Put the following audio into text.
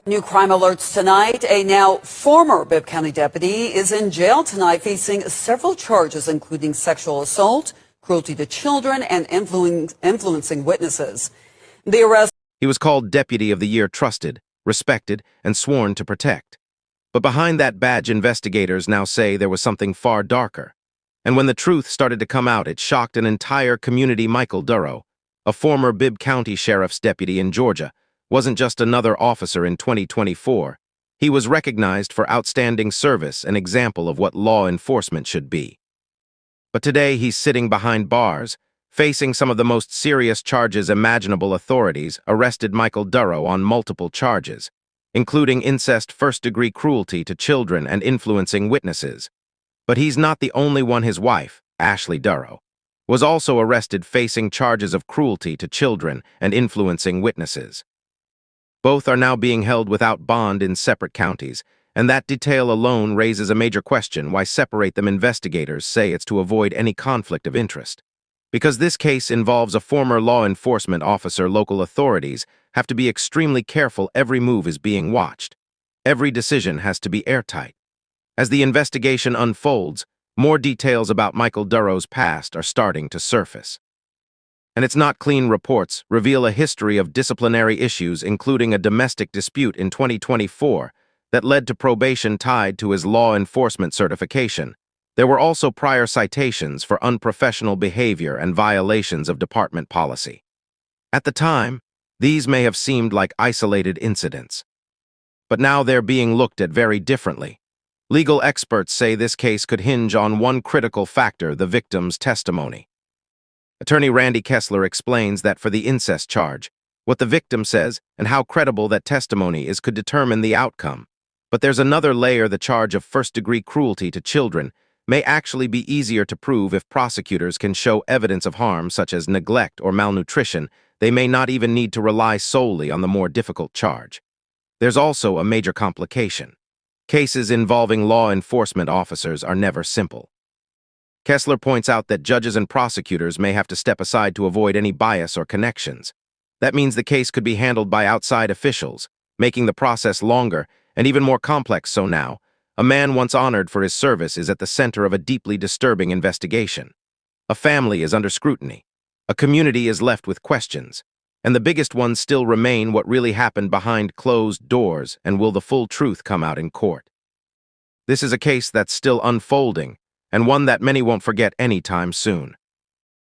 New crime alerts tonight. A now former Bibb County deputy is in jail tonight facing several charges, including sexual assault, cruelty to children, and influencing witnesses. The arrest. He was called Deputy of the Year, trusted, respected, and sworn to protect. But behind that badge, investigators now say there was something far darker. And when the truth started to come out, it shocked an entire community. Michael Durrow, a former Bibb County Sheriff's deputy in Georgia, wasn't just another officer in 2024. He was recognized for outstanding service, an example of what law enforcement should be. But today he's sitting behind bars, facing some of the most serious charges imaginable. Authorities arrested Michael Durrow on multiple charges, including incest, first-degree cruelty to children, and influencing witnesses. But he's not the only one. His wife, Ashley Durrow, was also arrested facing charges of cruelty to children and influencing witnesses. Both are now being held without bond in separate counties, and that detail alone raises a major question: why separate them? Investigators say it's to avoid any conflict of interest. Because this case involves a former law enforcement officer, local authorities have to be extremely careful. Every move is being watched. Every decision has to be airtight. As the investigation unfolds, more details about Michael Durrow's past are starting to surface. And it's not clean. Reports reveal a history of disciplinary issues, including a domestic dispute in 2024 that led to probation tied to his law enforcement certification. There were also prior citations for unprofessional behavior and violations of department policy. At the time, these may have seemed like isolated incidents. But now they're being looked at very differently. Legal experts say this case could hinge on one critical factor: the victim's testimony. Attorney Randy Kessler explains that for the incest charge, what the victim says and how credible that testimony is could determine the outcome. But there's another layer: the charge of first-degree cruelty to children may actually be easier to prove if prosecutors can show evidence of harm such as neglect or malnutrition. They may not even need to rely solely on the more difficult charge. There's also a major complication. Cases involving law enforcement officers are never simple. Kessler points out that judges and prosecutors may have to step aside to avoid any bias or connections. That means the case could be handled by outside officials, making the process longer and even more complex. So now, a man once honored for his service is at the center of a deeply disturbing investigation. A family is under scrutiny. A community is left with questions. And the biggest ones still remain: what really happened behind closed doors, and will the full truth come out in court? This is a case that's still unfolding, and one that many won't forget anytime soon.